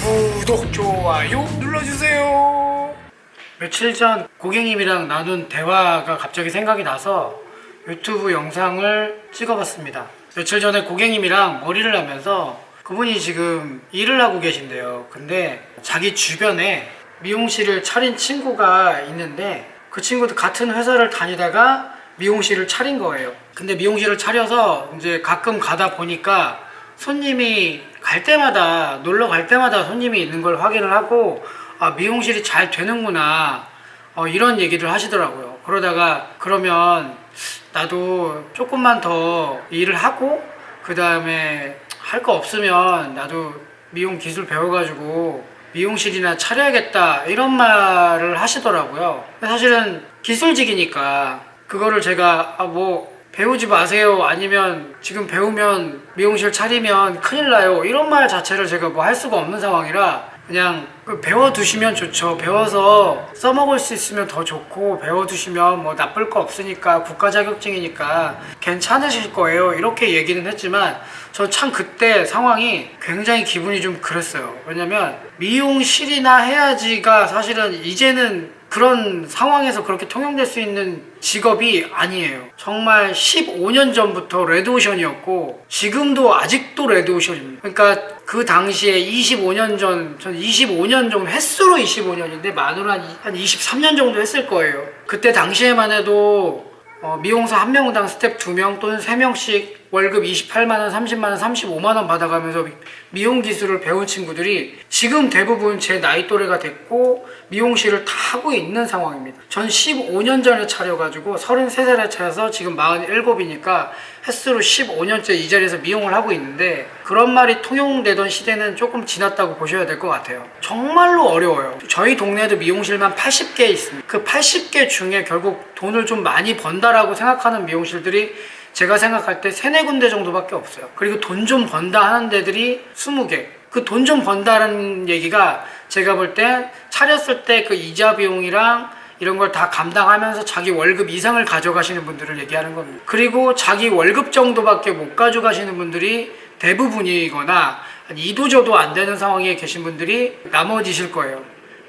구독, 좋아요 눌러주세요. 며칠 전 고객님이랑 나눈 대화가 갑자기 생각이 나서 유튜브 영상을 찍어봤습니다. 며칠 전에 고객님이랑 머리를 하면서 그분이 지금 일을 하고 계신데요. 근데 자기 주변에 미용실을 차린 친구가 있는데 그 친구도 같은 회사를 다니다가 미용실을 차린 거예요. 근데 미용실을 차려서 이제 가끔 가다 보니까 손님이 갈 때마다, 놀러 갈 때마다 손님이 있는 걸 확인을 하고, 아, 미용실이 잘 되는구나, 이런 얘기를 하시더라고요. 그러다가 그러면 나도 조금만 더 일을 하고 그 다음에 할 거 없으면 나도 미용 기술 배워가지고 미용실이나 차려야겠다, 이런 말을 하시더라고요. 사실은 기술직이니까 그거를 제가 배우지 마세요, 아니면 지금 배우면 미용실 차리면 큰일 나요, 이런 말 자체를 제가 할 수가 없는 상황이라 그냥 배워두시면 좋죠. 배워서 써먹을 수 있으면 더 좋고, 배워두시면 나쁠 거 없으니까, 국가 자격증이니까 괜찮으실 거예요, 이렇게 얘기는 했지만 저 참 그때 상황이 굉장히 기분이 좀 그랬어요. 왜냐면 미용실이나 해야지가 사실은 이제는 그런 상황에서 그렇게 통용될 수 있는 직업이 아니에요. 정말 15년 전부터 레드오션이었고 지금도 아직도 레드오션입니다. 그러니까 그 당시에 25년 전, 전 25년 정도, 횟수로 25년인데 만으로 한 23년 정도 했을 거예요. 그때 당시에만 해도 미용사 한 명당 스텝 2명 또는 3명씩 월급 28만원, 30만원, 35만원 받아가면서 미용 기술을 배운 친구들이 지금 대부분 제 나이 또래가 됐고 미용실을 다 하고 있는 상황입니다. 전 15년 전에 차려가지고 33살에 차려서 지금 47이니까 횟수로 15년째 이 자리에서 미용을 하고 있는데, 그런 말이 통용되던 시대는 조금 지났다고 보셔야 될 것 같아요. 정말로 어려워요. 저희 동네에도 미용실만 80개 있습니다. 그 80개 중에 결국 돈을 좀 많이 번다라고 생각하는 미용실들이 제가 생각할 때 3-4군데 정도밖에 없어요. 그리고 돈 좀 번다 하는 데들이 20개. 그 돈 좀 번다는 얘기가 제가 볼 때 차렸을 때 그 이자 비용이랑 이런 걸 다 감당하면서 자기 월급 이상을 가져가시는 분들을 얘기하는 겁니다. 그리고 자기 월급 정도밖에 못 가져가시는 분들이 대부분이거나 이도저도 안 되는 상황에 계신 분들이 나머지실 거예요.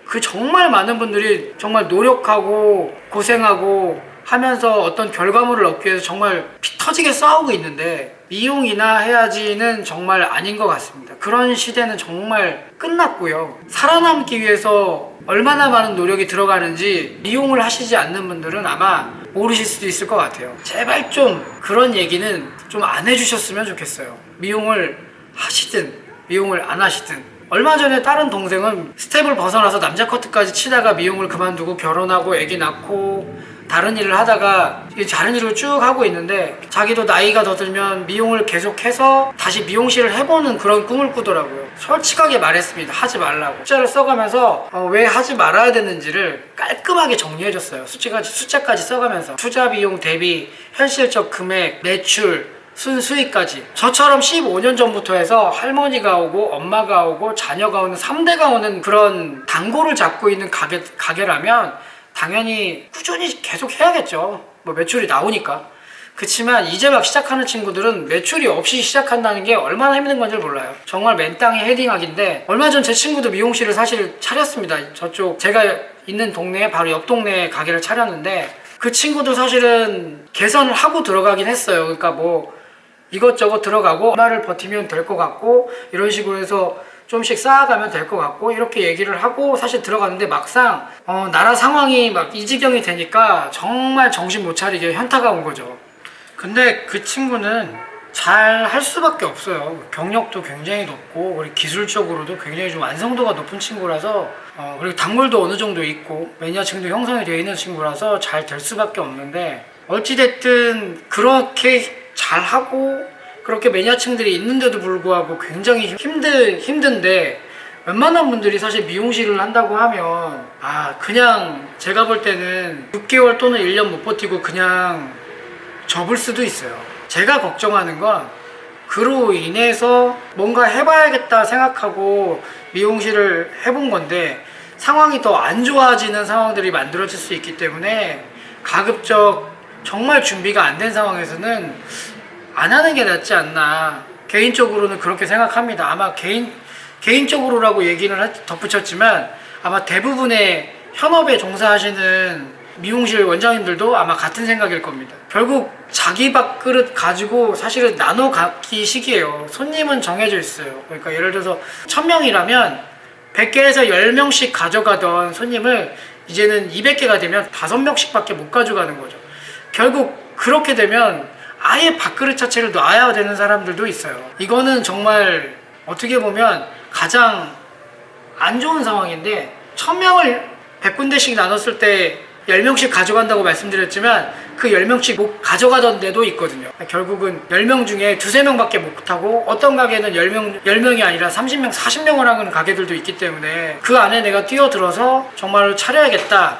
그 정말 많은 분들이 정말 노력하고 고생하고 하면서 어떤 결과물을 얻기 위해서 정말 피 터지게 싸우고 있는데, 미용이나 해야지는 정말 아닌 것 같습니다. 그런 시대는 정말 끝났고요. 살아남기 위해서 얼마나 많은 노력이 들어가는지 미용을 하시지 않는 분들은 아마 모르실 수도 있을 것 같아요. 제발 좀 그런 얘기는 좀 안 해주셨으면 좋겠어요. 미용을 하시든 미용을 안 하시든. 얼마 전에 다른 동생은 스텝을 벗어나서 남자 커트까지 치다가 미용을 그만두고 결혼하고 아기 낳고 다른 일을 하다가 다른 일을 쭉 하고 있는데, 자기도 나이가 더 들면 미용을 계속해서 다시 미용실을 해보는 그런 꿈을 꾸더라고요. 솔직하게 말했습니다. 하지 말라고. 숫자를 써가면서 왜 하지 말아야 되는지를 깔끔하게 정리해줬어요. 숫자까지 써가면서 투자 비용 대비 현실적 금액, 매출, 순수익까지. 저처럼 15년 전부터 해서 할머니가 오고 엄마가 오고 자녀가 오는 3대가 오는 그런 단골을 잡고 있는 가게라면 당연히 꾸준히 계속 해야겠죠. 매출이 나오니까. 그치만 이제 막 시작하는 친구들은 매출이 없이 시작한다는 게 얼마나 힘든 건지 몰라요. 정말 맨땅에 헤딩하기인데, 얼마 전 제 친구도 미용실을 사실 차렸습니다. 저쪽 제가 있는 동네에 바로 옆 동네에 가게를 차렸는데, 그 친구도 사실은 개선을 하고 들어가긴 했어요. 그러니까 이것저것 들어가고 얼마를 버티면 될 것 같고 이런 식으로 해서 좀씩 쌓아가면 될 것 같고 이렇게 얘기를 하고 사실 들어갔는데, 막상 나라 상황이 막 이 지경이 되니까 정말 정신 못 차리게 현타가 온 거죠. 근데 그 친구는 잘 할 수밖에 없어요. 경력도 굉장히 높고 그리고 기술적으로도 굉장히 좀 완성도가 높은 친구라서 그리고 단골도 어느 정도 있고 매니아층도 형성이 되어 있는 친구라서 잘 될 수밖에 없는데, 어찌됐든 그렇게 잘하고 그렇게 매니아층들이 있는데도 불구하고 굉장히 힘든데, 웬만한 분들이 사실 미용실을 한다고 하면 그냥 제가 볼 때는 6개월 또는 1년 못 버티고 그냥 접을 수도 있어요. 제가 걱정하는 건 그로 인해서 뭔가 해봐야겠다 생각하고 미용실을 해본 건데 상황이 더 안 좋아지는 상황들이 만들어질 수 있기 때문에 가급적 정말 준비가 안 된 상황에서는 안 하는 게 낫지 않나. 개인적으로는 그렇게 생각합니다. 아마 개인적으로라고 얘기는 덧붙였지만 아마 대부분의 현업에 종사하시는 미용실 원장님들도 아마 같은 생각일 겁니다. 결국 자기 밥그릇 가지고 사실은 나눠 갖기 식이에요. 손님은 정해져 있어요. 그러니까 예를 들어서 1000명이라면 100개에서 10명씩 가져가던 손님을 이제는 200개가 되면 5명씩 밖에 못 가져가는 거죠. 결국 그렇게 되면 아예 밥그릇 자체를 놔야 되는 사람들도 있어요. 이거는 정말 어떻게 보면 가장 안 좋은 상황인데 1000명을 100군데씩 나눴을 때 10명씩 가져간다고 말씀드렸지만 그 10명씩 못 가져가던 데도 있거든요. 결국은 10명 중에 2~3명밖에 못하고 어떤 가게는 10명이 아니라 30명, 40명을 하는 가게들도 있기 때문에 그 안에 내가 뛰어들어서 정말로 차려야겠다.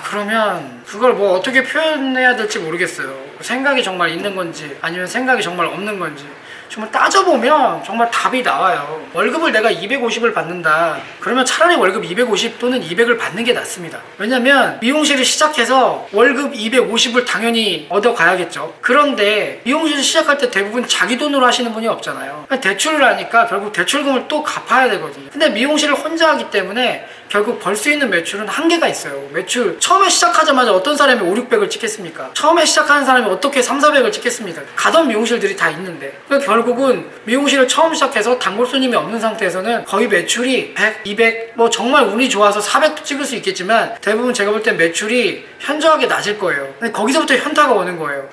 그러면 그걸 뭐 어떻게 표현해야 될지 모르겠어요. 생각이 정말 있는 건지 아니면 생각이 정말 없는 건지 정말 따져보면 정말 답이 나와요. 월급을 내가 250을 받는다. 그러면 차라리 월급 250 또는 200을 받는 게 낫습니다. 왜냐면 미용실을 시작해서 월급 250을 당연히 얻어가야겠죠. 그런데 미용실을 시작할 때 대부분 자기 돈으로 하시는 분이 없잖아요. 대출을 하니까 결국 대출금을 또 갚아야 되거든요. 근데 미용실을 혼자 하기 때문에 결국 벌 수 있는 매출은 한계가 있어요. 매출 처음에 시작하자마자 어떤 사람이 500~600을 찍겠습니까? 처음에 시작하는 사람이 어떻게 300~400을 찍겠습니까? 가던 미용실들이 다 있는데 결국은 미용실을 처음 시작해서 단골 손님이 없는 상태에서는 거의 매출이 100, 200 뭐 정말 운이 좋아서 400도 찍을 수 있겠지만 대부분 제가 볼 땐 매출이 현저하게 낮을 거예요. 근데 거기서부터 현타가 오는 거예요.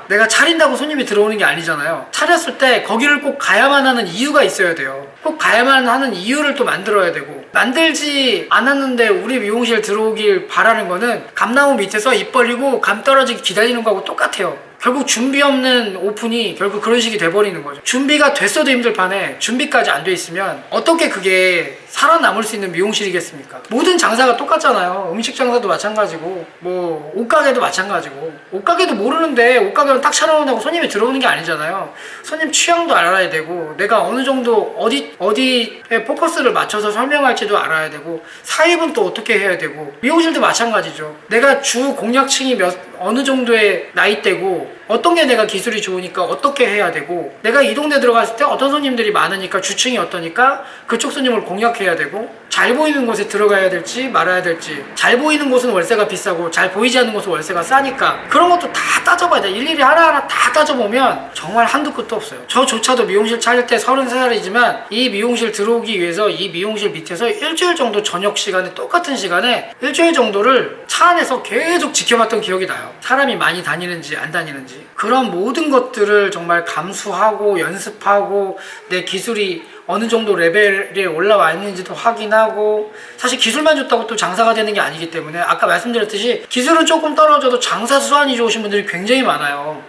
내가 차린다고 손님이 들어오는 게 아니잖아요. 차렸을 때 거기를 꼭 가야만 하는 이유가 있어야 돼요. 꼭 가야만 하는 이유를 또 만들어야 되고 만들지 않았는데 우리 미용실 들어오길 바라는 거는 감나무 밑에서 입 벌리고 감 떨어지기 기다리는 거하고 똑같아요. 결국 준비 없는 오픈이 결국 그런 식이 돼버리는 거죠. 준비가 됐어도 힘들 판에 준비까지 안 돼 있으면 어떻게 그게 살아남을 수 있는 미용실이겠습니까? 모든 장사가 똑같잖아요. 음식 장사도 마찬가지고 뭐 옷가게도 마찬가지고 옷가게도 모르는데 옷가게는 딱 차려놓는다고 손님이 들어오는 게 아니잖아요. 손님 취향도 알아야 되고 내가 어느 정도 어디에 포커스를 맞춰서 설명할지도 알아야 되고 사입은 또 어떻게 해야 되고 미용실도 마찬가지죠. 내가 주 공략층이 어느 정도의 나이대고 어떤 게 내가 기술이 좋으니까 어떻게 해야 되고 내가 이 동네 들어갔을 때 어떤 손님들이 많으니까 주층이 어떠니까 그쪽 손님을 공략해야 되고 잘 보이는 곳에 들어가야 될지 말아야 될지 잘 보이는 곳은 월세가 비싸고 잘 보이지 않는 곳은 월세가 싸니까 그런 것도 다 따져봐야 돼. 일일이 하나하나 다 따져보면 정말 한두 끝도 없어요. 저조차도 미용실 차릴 때 33살이지만 이 미용실 들어오기 위해서 이 미용실 밑에서 일주일 정도 저녁 시간에 똑같은 시간에 일주일 정도를 차 안에서 계속 지켜봤던 기억이 나요. 사람이 많이 다니는지 안 다니는지 그런 모든 것들을 정말 감수하고 연습하고 내 기술이 어느 정도 레벨에 올라와 있는지도 확인하고 사실 기술만 좋다고 또 장사가 되는 게 아니기 때문에 아까 말씀드렸듯이 기술은 조금 떨어져도 장사 수완이 좋으신 분들이 굉장히 많아요.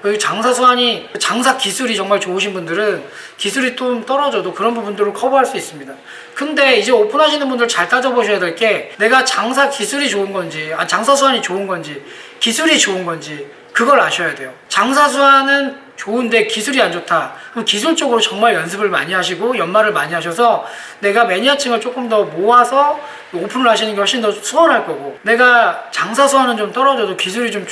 장사 기술이 정말 좋으신 분들은 기술이 좀 떨어져도 그런 부분들을 커버할 수 있습니다. 근데 이제 오픈하시는 분들 잘 따져보셔야 될 게 내가 장사 기술이 좋은 건지 장사 수완이 좋은 건지 기술이 좋은 건지 그걸 아셔야 돼요. 장사 수완은 좋은데 기술이 안 좋다. 그럼 기술적으로 정말 연습을 많이 하시고 연말을 많이 하셔서 내가 매니아층을 조금 더 모아서 오픈을 하시는 게 훨씬 더 수월할 거고 내가 장사 수완은 좀 떨어져도 기술이 좀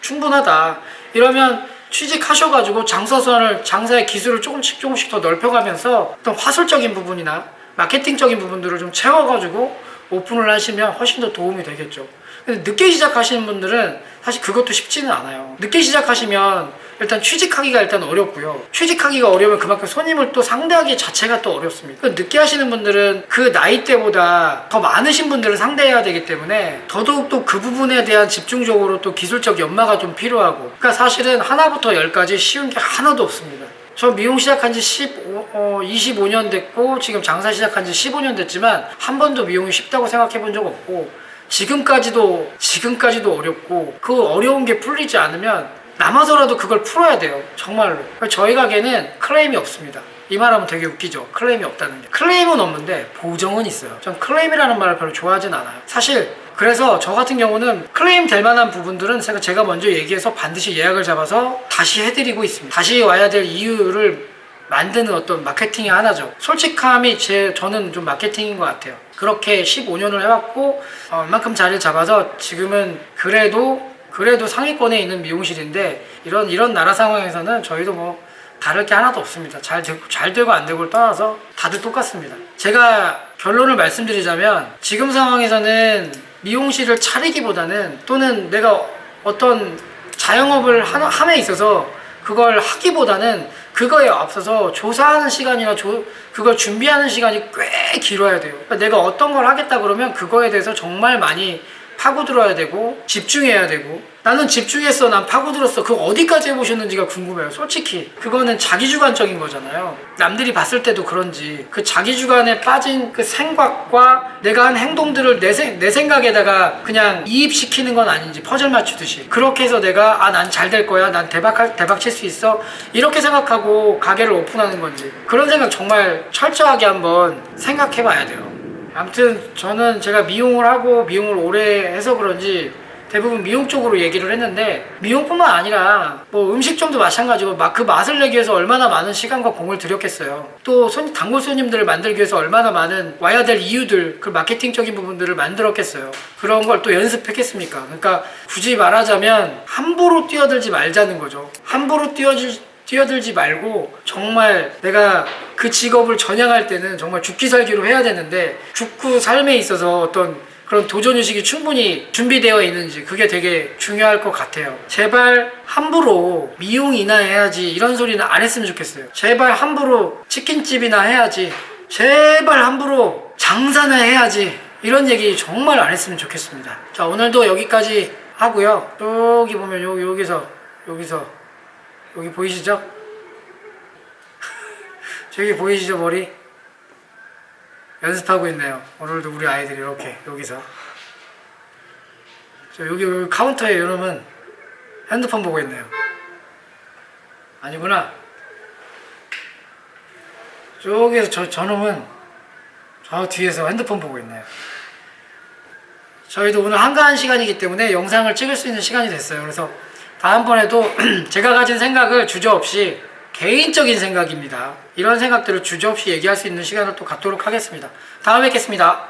충분하다. 이러면 취직하셔가지고 장사의 기술을 조금씩 더 넓혀가면서 어떤 화술적인 부분이나 마케팅적인 부분들을 좀 채워가지고 오픈을 하시면 훨씬 더 도움이 되겠죠. 근데 늦게 시작하시는 분들은 사실 그것도 쉽지는 않아요. 늦게 시작하시면 일단 취직하기가 일단 어렵고요. 취직하기가 어려우면 그만큼 손님을 또 상대하기 자체가 또 어렵습니다. 늦게 하시는 분들은 그 나이대보다 더 많으신 분들을 상대해야 되기 때문에 더더욱 또 그 부분에 대한 집중적으로 또 기술적 연마가 좀 필요하고 그러니까 사실은 하나부터 10까지 쉬운 게 하나도 없습니다. 저 미용 시작한 지 25년 됐고 지금 장사 시작한 지 15년 됐지만 한 번도 미용이 쉽다고 생각해 본 적 없고 지금까지도 어렵고 그 어려운 게 풀리지 않으면 남아서라도 그걸 풀어야 돼요. 정말로. 저희 가게는 클레임이 없습니다. 이 말하면 되게 웃기죠. 클레임이 없다는 게. 클레임은 없는데 보정은 있어요. 전 클레임이라는 말을 별로 좋아하진 않아요. 사실 그래서 저 같은 경우는 클레임 될 만한 부분들은 제가 먼저 얘기해서 반드시 예약을 잡아서 다시 해드리고 있습니다. 다시 와야 될 이유를 만드는 어떤 마케팅의 하나죠. 솔직함이 저는 좀 마케팅인 것 같아요. 그렇게 15년을 해왔고 얼만큼 자리를 잡아서 지금은 그래도 상위권에 있는 미용실인데 이런 나라 상황에서는 저희도 뭐 다를 게 하나도 없습니다. 잘 되고 안 되고를 떠나서 다들 똑같습니다. 제가 결론을 말씀드리자면 지금 상황에서는 미용실을 차리기보다는 또는 내가 어떤 자영업을 함에 있어서 그걸 하기보다는 그거에 앞서서 조사하는 시간이나 그걸 준비하는 시간이 꽤 길어야 돼요. 그러니까 내가 어떤 걸 하겠다 그러면 그거에 대해서 정말 많이 파고들어야 되고 집중해야 되고, 나는 집중했어, 난 파고들었어, 그거 어디까지 해보셨는지가 궁금해요. 솔직히 그거는 자기주관적인 거잖아요. 남들이 봤을 때도 그런지 그 자기주관에 빠진 그 생각과 내가 한 행동들을 내 생각에다가 그냥 이입시키는 건 아닌지, 퍼즐 맞추듯이 그렇게 해서 내가 난 잘 될 거야, 난 대박 칠 수 있어, 이렇게 생각하고 가게를 오픈하는 건지, 그런 생각 정말 철저하게 한번 생각해 봐야 돼요. 아무튼 저는 제가 미용을 하고 미용을 오래 해서 그런지 대부분 미용 쪽으로 얘기를 했는데, 미용뿐만 아니라 뭐 음식점도 마찬가지고 그 맛을 내기 위해서 얼마나 많은 시간과 공을 들였겠어요. 또 단골 손님들을 만들기 위해서 얼마나 많은 와야 될 이유들, 그 마케팅적인 부분들을 만들었겠어요. 그런 걸 또 연습했겠습니까? 그러니까 굳이 말하자면 함부로 뛰어들지 말자는 거죠. 함부로 뛰어들지 말고 정말 내가 그 직업을 전향할 때는 정말 죽기 살기로 해야 되는데, 죽고 삶에 있어서 어떤 그런 도전의식이 충분히 준비되어 있는지, 그게 되게 중요할 것 같아요. 제발 함부로 미용이나 해야지 이런 소리는 안 했으면 좋겠어요. 제발 함부로 치킨집이나 해야지, 제발 함부로 장사나 해야지, 이런 얘기 정말 안 했으면 좋겠습니다. 자, 오늘도 여기까지 하고요. 여기 보면 여기서 여기 보이시죠? 저기 보이시죠, 머리? 연습하고 있네요. 오늘도 우리 아이들이 이렇게 여기서. 여기 카운터에 이놈은 핸드폰 보고 있네요. 아니구나. 저기에서 저놈은 저 뒤에서 핸드폰 보고 있네요. 저희도 오늘 한가한 시간이기 때문에 영상을 찍을 수 있는 시간이 됐어요. 그래서 다음번에도 제가 가진 생각을 주저없이, 개인적인 생각입니다, 이런 생각들을 주저없이 얘기할 수 있는 시간을 또 갖도록 하겠습니다. 다음에 뵙겠습니다.